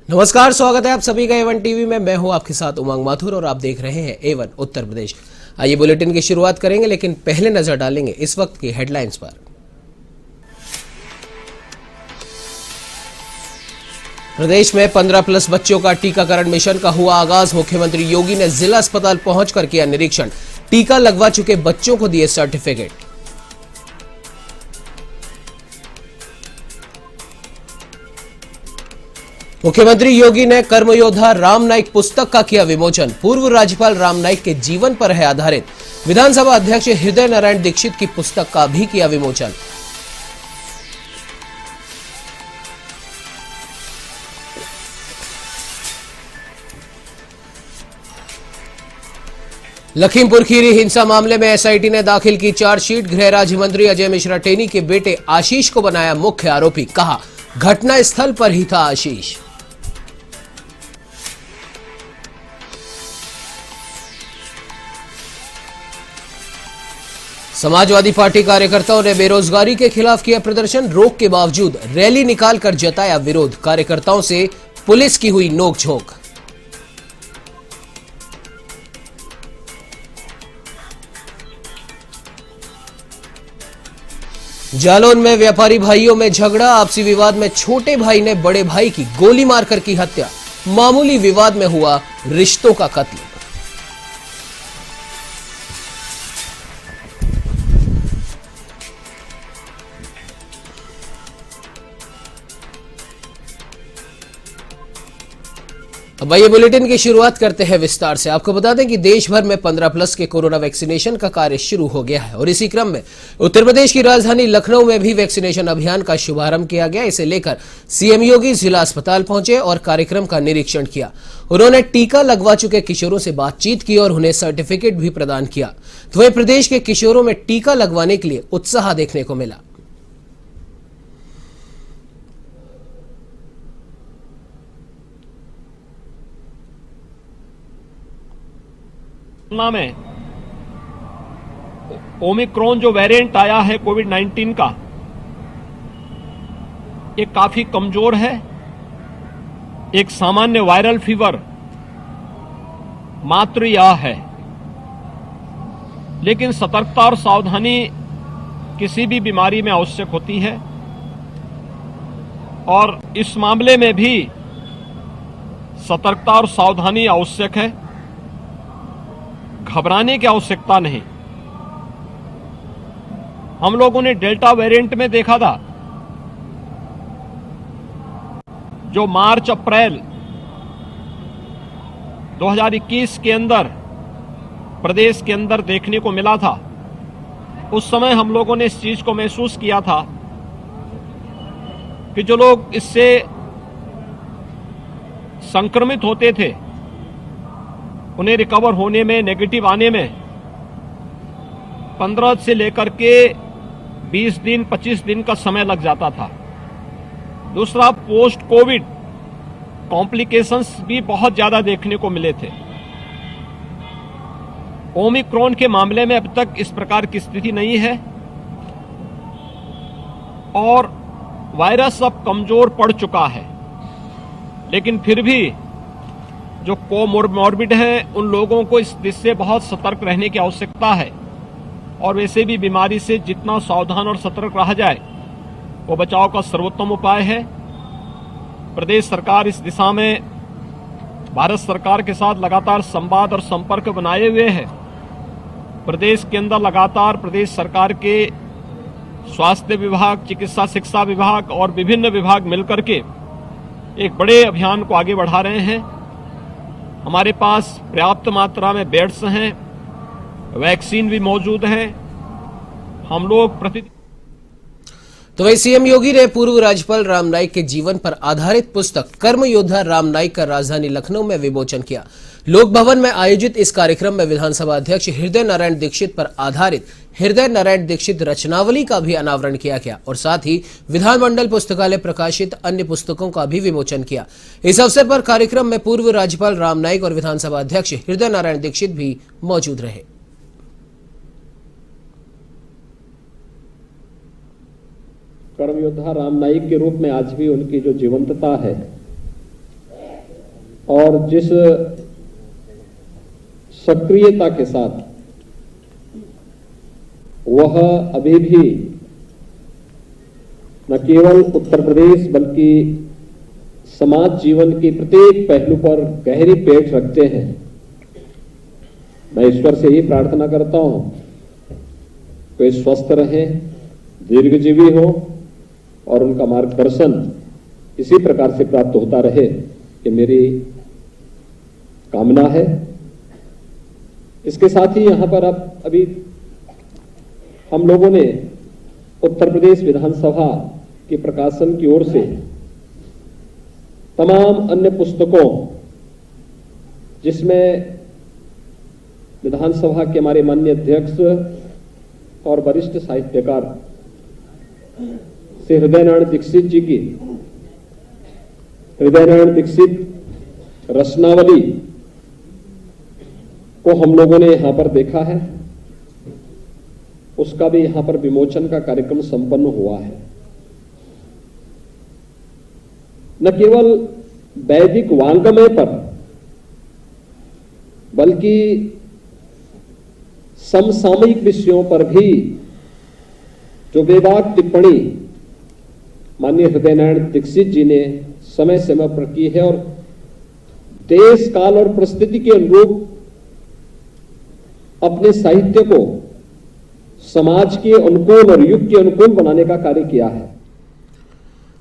नमस्कार, स्वागत है आप सभी का A1 टीवी में। मैं हूं आपके साथ उमंग माथुर और आप देख रहे हैं A1 उत्तर प्रदेश। आइए बुलेटिन की शुरुआत करेंगे, लेकिन पहले नजर डालेंगे इस वक्त की हेडलाइंस पर। प्रदेश में 15+ बच्चों का टीकाकरण मिशन का हुआ आगाज। मुख्यमंत्री योगी ने जिला अस्पताल पहुंचकर किया निरीक्षण। टीका लगवा चुके बच्चों को दिए सर्टिफिकेट। मुख्यमंत्री योगी ने कर्मयोद्धा राम नाईक पुस्तक का किया विमोचन। पूर्व राज्यपाल राम नाईक के जीवन पर है आधारित। विधानसभा अध्यक्ष हृदय नारायण दीक्षित की पुस्तक का भी किया विमोचन। लखीमपुर खीरी हिंसा मामले में एसआईटी ने दाखिल की चार्जशीट। गृह राज्य मंत्री अजय मिश्रा टेनी के बेटे आशीष को बनाया मुख्य आरोपी। कहा, घटना स्थल पर ही था आशीष। समाजवादी पार्टी कार्यकर्ताओं ने बेरोजगारी के खिलाफ किया प्रदर्शन। रोक के बावजूद रैली निकालकर जताया विरोध। कार्यकर्ताओं से पुलिस की हुई नोकझोंक। जालौन में व्यापारी भाइयों में झगड़ा। आपसी विवाद में छोटे भाई ने बड़े भाई की गोली मारकर की हत्या। मामूली विवाद में हुआ रिश्तों का कत्ल। अब आइए बुलेटिन की शुरुआत करते हैं विस्तार से। आपको बता दें कि देश भर में 15+ के कोरोना वैक्सीनेशन का कार्य शुरू हो गया है और इसी क्रम में उत्तर प्रदेश की राजधानी लखनऊ में भी वैक्सीनेशन अभियान का शुभारंभ किया गया। इसे लेकर सीएम योगी जिला अस्पताल पहुंचे और कार्यक्रम का निरीक्षण किया। उन्होंने टीका लगवा चुके किशोरों से बातचीत की और उन्हें सर्टिफिकेट भी प्रदान किया। तो वहीं प्रदेश के किशोरों में टीका लगवाने के लिए उत्साह देखने को मिला। तुलना में ओमिक्रॉन जो वेरिएंट आया है कोविड-19 का, ये काफी कमजोर है। एक सामान्य वायरल फीवर मात्र यह है, लेकिन सतर्कता और सावधानी किसी भी बीमारी में आवश्यक होती है और इस मामले में भी सतर्कता और सावधानी आवश्यक है। घबराने की आवश्यकता नहीं। हम लोगों ने डेल्टा वेरिएंट में देखा था, जो मार्च अप्रैल 2021 के अंदर प्रदेश के अंदर देखने को मिला था। उस समय हम लोगों ने इस चीज को महसूस किया था कि जो लोग इससे संक्रमित होते थे, उन्हें रिकवर होने में, नेगेटिव आने में 15 से लेकर के 20 दिन, 25 दिन का समय लग जाता था। दूसरा, पोस्ट कोविड कॉम्प्लिकेशंस भी बहुत ज्यादा देखने को मिले थे। ओमिक्रॉन के मामले में अब तक इस प्रकार की स्थिति नहीं है और वायरस अब कमजोर पड़ चुका है, लेकिन फिर भी जो कोमोर्बिड हैं, उन लोगों को इससे बहुत सतर्क रहने की आवश्यकता है और वैसे भी बीमारी से जितना सावधान और सतर्क रहा जाए वो बचाव का सर्वोत्तम उपाय है। प्रदेश सरकार इस दिशा में भारत सरकार के साथ लगातार संवाद और संपर्क बनाए हुए है। प्रदेश के अंदर लगातार प्रदेश सरकार के स्वास्थ्य विभाग, चिकित्सा शिक्षा विभाग और विभिन्न विभाग मिलकर के एक बड़े अभियान को आगे बढ़ा रहे हैं। हमारे पास पर्याप्त मात्रा में बेड्स हैं, वैक्सीन भी मौजूद है। हम लोग तो वही सीएम योगी ने पूर्व राज्यपाल राम नाईक के जीवन पर आधारित पुस्तक कर्मयोद्धा राम नाईक का राजधानी लखनऊ में विमोचन किया। लोक भवन में आयोजित इस कार्यक्रम में विधानसभा अध्यक्ष हृदय नारायण दीक्षित पर आधारित हृदय नारायण दीक्षित रचनावली का भी अनावरण किया गया और साथ ही विधानमंडल पुस्तकालय प्रकाशित अन्य पुस्तकों का भी विमोचन किया। इस अवसर पर कार्यक्रम में पूर्व राज्यपाल राम नाईक और विधानसभा अध्यक्ष हृदय नारायण दीक्षित भी मौजूद रहे। कर्मयोद्धा राम नाईक के रूप में आज भी उनकी जो जीवंतता है और जिस सक्रियता के साथ वह अभी भी न केवल उत्तर प्रदेश बल्कि समाज जीवन के प्रत्येक पहलू पर गहरी पेठ रखते हैं, मैं ईश्वर से ही प्रार्थना करता हूं कि वे स्वस्थ रहें, दीर्घजीवी हो और उनका मार्गदर्शन इसी प्रकार से प्राप्त होता रहे, ये मेरी कामना है। इसके साथ ही यहां पर अब अभी हम लोगों ने उत्तर प्रदेश विधानसभा के प्रकाशन की ओर से तमाम अन्य पुस्तकों, जिसमें विधानसभा के हमारे माननीय अध्यक्ष और वरिष्ठ साहित्यकार श्री हृदयनारायण दीक्षित जी की हृदयनारायण दीक्षित रचनावली को हम लोगों ने यहां पर देखा है, उसका भी यहां पर विमोचन का कार्यक्रम संपन्न हुआ है। न केवल वैदिक वांग्मय पर बल्कि समसामयिक विषयों पर भी जो बेबाक टिप्पणी माननीय हृदयनारायण दीक्षित जी ने समय समय पर की है और देश काल और परिस्थिति के अनुरूप अपने साहित्य को समाज के अनुकूल और युग के अनुकूल बनाने का कार्य किया है।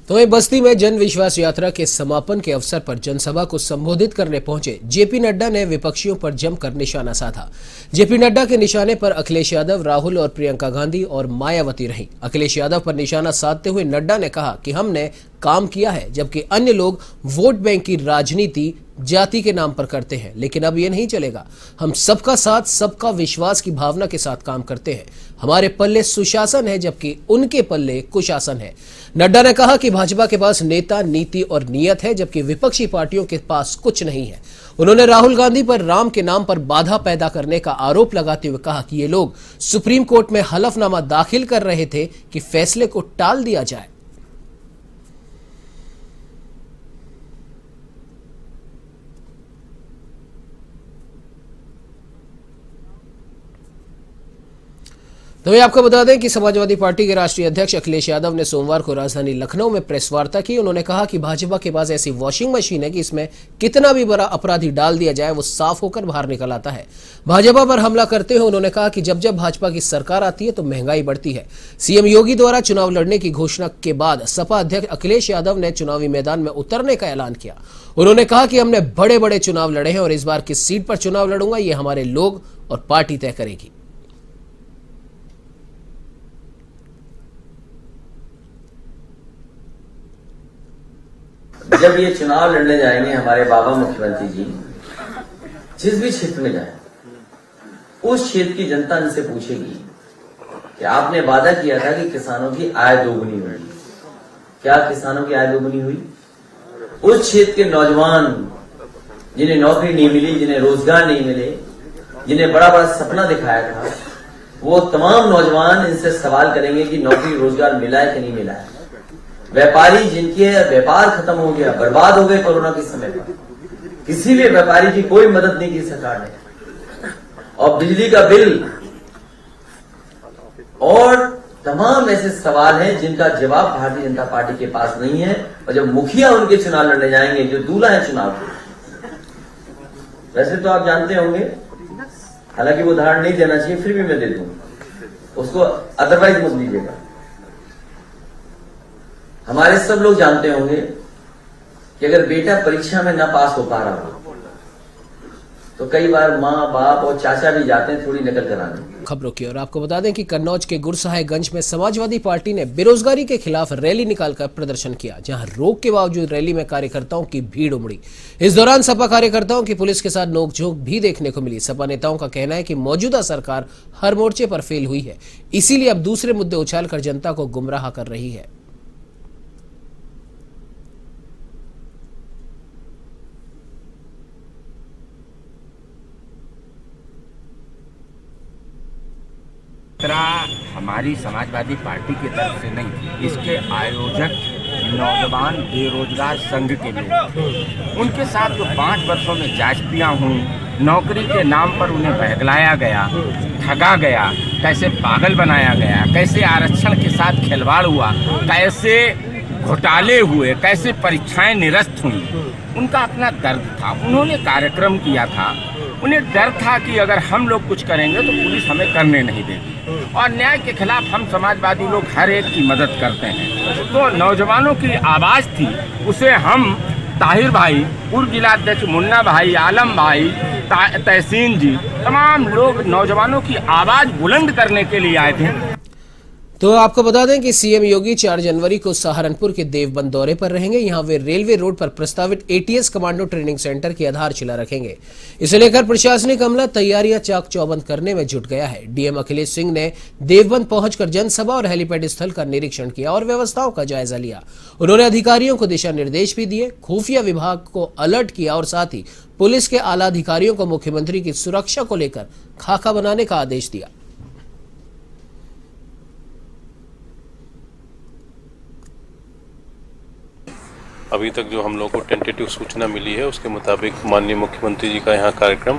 तो वहीं बस्ती में जन विश्वास यात्रा के समापन के अवसर पर जनसभा को संबोधित करने पहुंचे जेपी नड्डा ने विपक्षियों पर जमकर निशाना साधा। जेपी नड्डा के निशाने पर अखिलेश यादव, राहुल और प्रियंका गांधी और मायावती रही। अखिलेश यादव पर निशाना साधते हुए नड्डा ने कहा कि हमने काम किया है, जबकि अन्य लोग वोट बैंक की राजनीति जाति के नाम पर करते हैं, लेकिन अब ये नहीं चलेगा। हम सबका साथ, सबका विश्वास की भावना के साथ काम करते हैं। हमारे पल्ले सुशासन है, जबकि उनके पल्ले कुशासन है। नड्डा ने कहा कि भाजपा के पास नेता, नीति और नीयत है, जबकि विपक्षी पार्टियों के पास कुछ नहीं है। उन्होंने राहुल गांधी पर राम के नाम पर बाधा पैदा करने का आरोप लगाते हुए कहा कि ये लोग सुप्रीम कोर्ट में हलफनामा दाखिल कर रहे थे कि फैसले को टाल दिया जाए। तो मैं आपको बता दें कि समाजवादी पार्टी के राष्ट्रीय अध्यक्ष अखिलेश यादव ने सोमवार को राजधानी लखनऊ में प्रेस वार्ता की। उन्होंने कहा कि भाजपा के पास ऐसी वॉशिंग मशीन है कि इसमें कितना भी बड़ा अपराधी डाल दिया जाए वो साफ होकर बाहर निकल आता है। भाजपा पर हमला करते हुए उन्होंने कहा कि जब जब भाजपा की सरकार आती है तो महंगाई बढ़ती है। सीएम योगी द्वारा चुनाव लड़ने की घोषणा के बाद सपा अध्यक्ष अखिलेश यादव ने चुनावी मैदान में उतरने का ऐलान किया। उन्होंने कहा कि हमने बड़े बड़े चुनाव लड़े हैं और इस बार किस सीट पर चुनाव लड़ूंगा ये हमारे लोग और पार्टी तय करेगी। जब ये चुनाव लड़ने जाएंगे हमारे बाबा मुख्यमंत्री जी, जिस भी क्षेत्र में जाए उस क्षेत्र की जनता इनसे पूछेगी कि आपने वादा किया था कि किसानों की आय दोगुनी होगी। क्या किसानों की आय दोगुनी हुई? उस क्षेत्र के नौजवान जिन्हें नौकरी नहीं मिली, जिन्हें रोजगार नहीं मिले, जिन्हें बड़ा बड़ा सपना दिखाया था, वो तमाम नौजवान इनसे सवाल करेंगे कि नौकरी रोजगार मिला है कि नहीं मिला है। व्यापारी जिनके व्यापार खत्म हो गया, बर्बाद हो गए कोरोना के समय पर, किसी भी व्यापारी की कोई मदद नहीं की सरकार ने, और बिजली का बिल और तमाम ऐसे सवाल हैं जिनका जवाब भारतीय जनता पार्टी के पास नहीं है। और जब मुखिया उनके चुनाव लड़ने जाएंगे, जो दूल्हा है चुनाव के, वैसे तो आप जानते होंगे, हालांकि वो उदाहरण नहीं देना चाहिए, फिर भी मैं दे दूंगा उसको, अदरवाइज मत लीजिएगा। हमारे सब लोग जानते होंगे कि अगर बेटा परीक्षा में ना पास हो पा रहा हो तो कई बार माँ, बाप और चाचा भी जाते हैं थोड़ी नकल कराने। खबरों की और आपको बता दें कि कन्नौज के गुरसहायगंज में समाजवादी पार्टी ने बेरोजगारी के खिलाफ रैली निकालकर प्रदर्शन किया, जहां रोक के बावजूद रैली में कार्यकर्ताओं की भीड़ उमड़ी। इस दौरान सपा कार्यकर्ताओं की पुलिस के साथ नोकझोंक भी देखने को मिली। सपा नेताओं का कहना है कि मौजूदा सरकार हर मोर्चे पर फेल हुई है, इसीलिए अब दूसरे मुद्दे उछालकर जनता को गुमराह कर रही है। हमारी समाजवादी पार्टी की तरफ से नहीं, इसके आयोजक नौजवान बेरोजगार संघ के लोग, उनके साथ जो 5 वर्षों में जांचतियाँ हुई, नौकरी के नाम पर उन्हें बहलाया गया, ठगा गया, कैसे पागल बनाया गया, कैसे आरक्षण के साथ खिलवाड़ हुआ, कैसे घोटाले हुए, कैसे परीक्षाएं निरस्त हुई, उनका अपना दर्द था। उन्होंने कार्यक्रम किया था, उन्हें डर था कि अगर हम लोग कुछ करेंगे तो पुलिस हमें करने नहीं देगी, और न्याय के खिलाफ हम समाजवादी लोग हर एक की मदद करते हैं। तो नौजवानों की आवाज़ थी, उसे हम ताहिर भाई, पूर्व जिलाध्यक्ष मुन्ना भाई, आलम भाई, तहसीन जी, तमाम लोग नौजवानों की आवाज़ बुलंद करने के लिए आए थे। तो आपको बता दें कि सीएम योगी 4 जनवरी को सहारनपुर के देवबंद दौरे पर रहेंगे। यहां वे रेलवे रोड पर प्रस्तावित एटीएस कमांडो ट्रेनिंग सेंटर की आधारशिला रखेंगे। इसे लेकर प्रशासनिक अमला तैयारियां चाक चौबंद करने में जुट गया है। डीएम अखिलेश सिंह ने देवबंद पहुंचकर जनसभा और हेलीपैड स्थल का निरीक्षण किया और व्यवस्थाओं का जायजा लिया। उन्होंने अधिकारियों को दिशा निर्देश भी दिए, खुफिया विभाग को अलर्ट किया और साथ ही पुलिस के आला अधिकारियों को मुख्यमंत्री की सुरक्षा को लेकर खाका बनाने का आदेश दिया। अभी तक जो हम लोग को टेंटेटिव सूचना मिली है उसके मुताबिक माननीय मुख्यमंत्री जी का यहाँ कार्यक्रम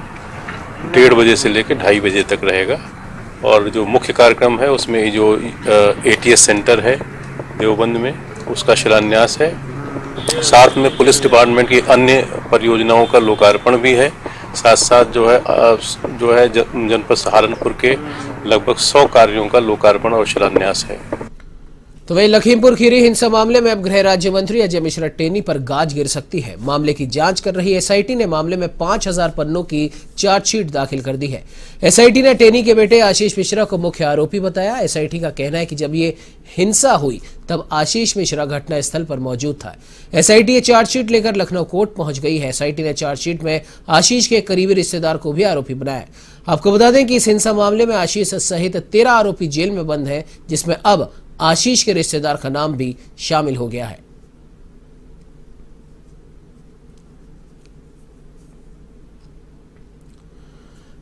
1:30 बजे से लेकर 2:30 बजे तक रहेगा, और जो मुख्य कार्यक्रम है उसमें जो एटीएस सेंटर है देवबंद में उसका शिलान्यास है, साथ में पुलिस डिपार्टमेंट की अन्य परियोजनाओं का लोकार्पण भी है, साथ साथ जो है जनपद सहारनपुर के लगभग 100 कार्यों का लोकार्पण और शिलान्यास है। तो वहीं लखीमपुर खीरी हिंसा मामले में अब गृह राज्य मंत्री अजय मिश्रा टेनी पर गाज गिर सकती है। मामले की जांच कर रही एसआईटी ने मामले में 5000 पन्नों की चार्जशीट दाखिल कर दी है। एसआईटी ने टेनी के बेटे आशीष मिश्रा को मुख्य आरोपी बताया। एसआईटी का कहना है कि जब ये हिंसा हुई तब आशीष मिश्रा घटनास्थल पर मौजूद था। एसआईटी ये चार्जशीट लेकर लखनऊ कोर्ट पहुंच गई है। एसआईटी ने चार्जशीट में आशीष के करीबी रिश्तेदार को भी आरोपी बनाया। आपको बता दें कि इस हिंसा मामले में आशीष सहित 13 आरोपी जेल में बंद हैं, जिसमें अब आशीष के रिश्तेदार का नाम भी शामिल हो गया है।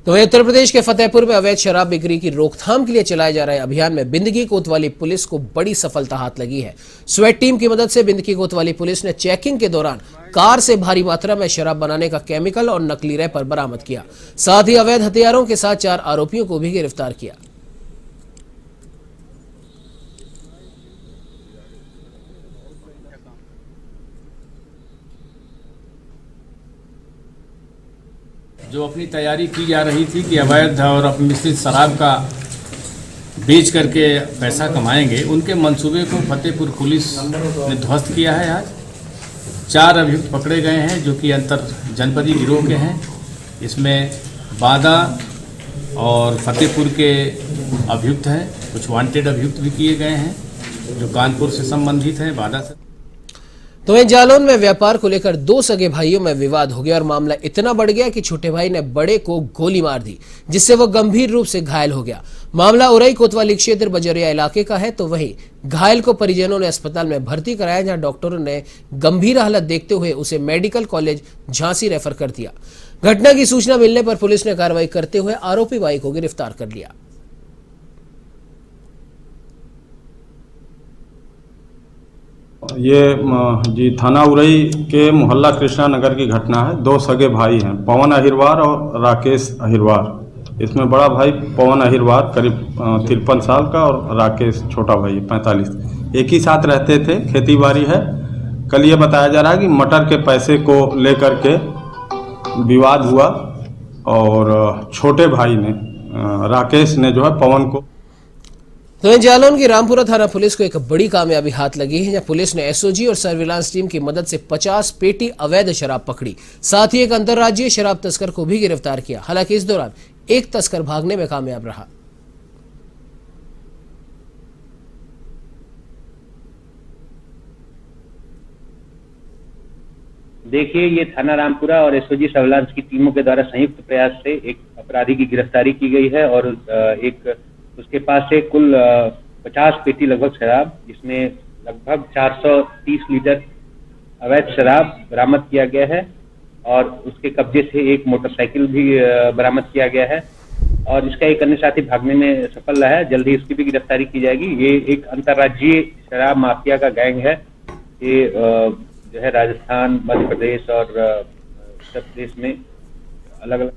तो वहीं उत्तर प्रदेश के फतेहपुर में अवैध शराब बिक्री की रोकथाम के लिए चलाए जा रहे अभियान में बिंदगी कोतवाली पुलिस को बड़ी सफलता हाथ लगी है। स्वेट टीम की मदद से बिंदगी कोतवाली पुलिस ने चेकिंग के दौरान कार से भारी मात्रा में शराब बनाने का केमिकल और नकली रैपर बरामद किया। साथ ही अवैध हथियारों के साथ 4 आरोपियों को भी गिरफ्तार किया। जो अपनी तैयारी की जा रही थी कि अवैध और मिश्रित शराब का बेच करके पैसा कमाएंगे, उनके मंसूबे को फतेहपुर पुलिस ने ध्वस्त किया है। आज 4 अभियुक्त पकड़े गए हैं जो कि अंतर जनपदी गिरोह के हैं। इसमें बादा और फतेहपुर के अभियुक्त हैं, कुछ वांटेड अभियुक्त भी किए गए हैं जो कानपुर से संबंधित हैं, बादा से। तो वहीं जालौन में व्यापार को लेकर 2 सगे भाइयों में विवाद हो गया और मामला इतना बढ़ गया कि छोटे भाई ने बड़े को गोली मार दी, जिससे वो गंभीर रूप से घायल हो गया। मामला उरई कोतवाली क्षेत्र बजरिया इलाके का है। तो वहीं घायल को परिजनों ने अस्पताल में भर्ती कराया, जहां डॉक्टरों ने गंभीर हालत देखते हुए उसे मेडिकल कॉलेज झांसी रेफर कर दिया। घटना की सूचना मिलने पर पुलिस ने कार्रवाई करते हुए आरोपी भाई को गिरफ्तार कर लिया। ये जी थाना उरई के मोहल्ला कृष्णा नगर की घटना है। 2 सगे भाई हैं, पवन अहिरवार और राकेश अहिरवार। इसमें बड़ा भाई पवन अहिरवार करीब 53 साल का और राकेश छोटा भाई 45। एक ही साथ रहते थे, खेती बाड़ी है। कल ये बताया जा रहा है कि मटर के पैसे को लेकर के विवाद हुआ और छोटे भाई ने राकेश ने जो है पवन को। तो जालौन की रामपुरा थाना पुलिस को एक बड़ी कामयाबी हाथ लगी है, जहां पुलिस ने एसओजी और सर्विलांस टीम की मदद से 50 पेटी अवैध शराब पकड़ी। साथ ही एक अंतर्राज्यीय शराब तस्कर को भी गिरफ्तार किया। हालांकि इस दौरान एक तस्कर भागने में कामयाब रहा। देखिए, ये थाना रामपुरा और एसओजी सर्विलांस की टीमों के द्वारा संयुक्त प्रयास से एक अपराधी की गिरफ्तारी की गई है और एक उसके पास से कुल 50 पेटी लगभग शराब, जिसमें लगभग 430 लीटर अवैध शराब बरामद किया गया है और उसके कब्जे से एक मोटरसाइकिल भी बरामद किया गया है और इसका एक अन्य साथी भागने में सफल रहा है। जल्द ही इसकी भी गिरफ्तारी की जाएगी। ये एक अंतर्राज्यीय शराब माफिया का गैंग है ये जो है राजस्थान, मध्य प्रदेश और उत्तर प्रदेश में अलग अलग।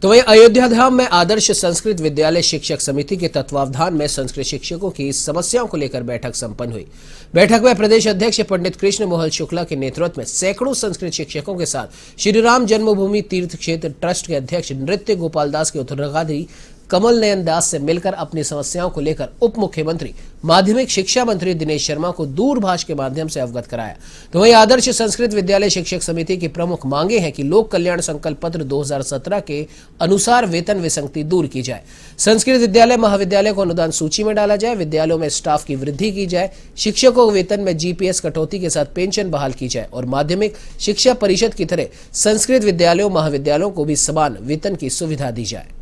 तो वहीं अयोध्या धाम में आदर्श संस्कृत विद्यालय शिक्षक समिति के तत्वावधान में संस्कृत शिक्षकों की समस्याओं को लेकर बैठक संपन्न हुई। बैठक में प्रदेश अध्यक्ष पंडित कृष्ण मोहन शुक्ला के नेतृत्व में सैकड़ों संस्कृत शिक्षकों के साथ श्री राम जन्मभूमि तीर्थ क्षेत्र ट्रस्ट के अध्यक्ष नृत्य गोपाल दास के उत्तराधिकारी कमल नयन दास से मिलकर अपनी समस्याओं को लेकर उप मुख्यमंत्री माध्यमिक शिक्षा मंत्री दिनेश शर्मा को दूरभाष के माध्यम से अवगत कराया। तो वहीं आदर्श संस्कृत विद्यालय शिक्षक समिति की प्रमुख मांगे हैं कि लोक कल्याण संकल्प पत्र 2017 के अनुसार वेतन विसंगति दूर की जाए, संस्कृत विद्यालय महाविद्यालय को अनुदान सूची में डाला जाए, विद्यालयों में स्टाफ की वृद्धि की जाए, शिक्षकों को वेतन में जीपीएस कटौती के साथ पेंशन बहाल की जाए और माध्यमिक शिक्षा परिषद की तरह संस्कृत विद्यालयों महाविद्यालयों को भी समान वेतन की सुविधा दी जाए।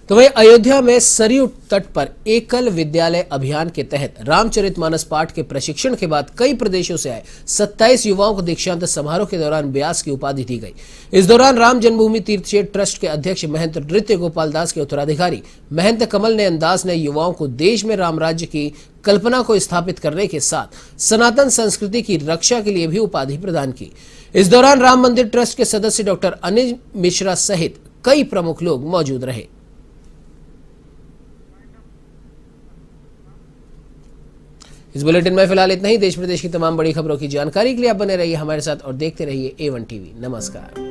तो वहीं अयोध्या में सरयू तट पर एकल विद्यालय अभियान के तहत रामचरितमानस पाठ के प्रशिक्षण के बाद कई प्रदेशों से आए 27 युवाओं को दीक्षांत समारोह के दौरान व्यास की उपाधि दी गई। इस दौरान राम जन्मभूमि तीर्थ क्षेत्र ट्रस्ट के अध्यक्ष महंत नृत्य गोपाल दास के उत्तराधिकारी महंत कमल नयन दास ने युवाओं को देश में राम राज्य की कल्पना को स्थापित करने के साथ सनातन संस्कृति की रक्षा के लिए भी उपाधि प्रदान की। इस दौरान राम मंदिर ट्रस्ट के सदस्य डॉक्टर अनिल मिश्रा सहित कई प्रमुख लोग मौजूद रहे। इस बुलेटिन में फिलहाल इतना ही। देश प्रदेश की तमाम बड़ी खबरों की जानकारी के लिए आप बने रहिए हमारे साथ और देखते रहिए A1 टीवी। नमस्कार।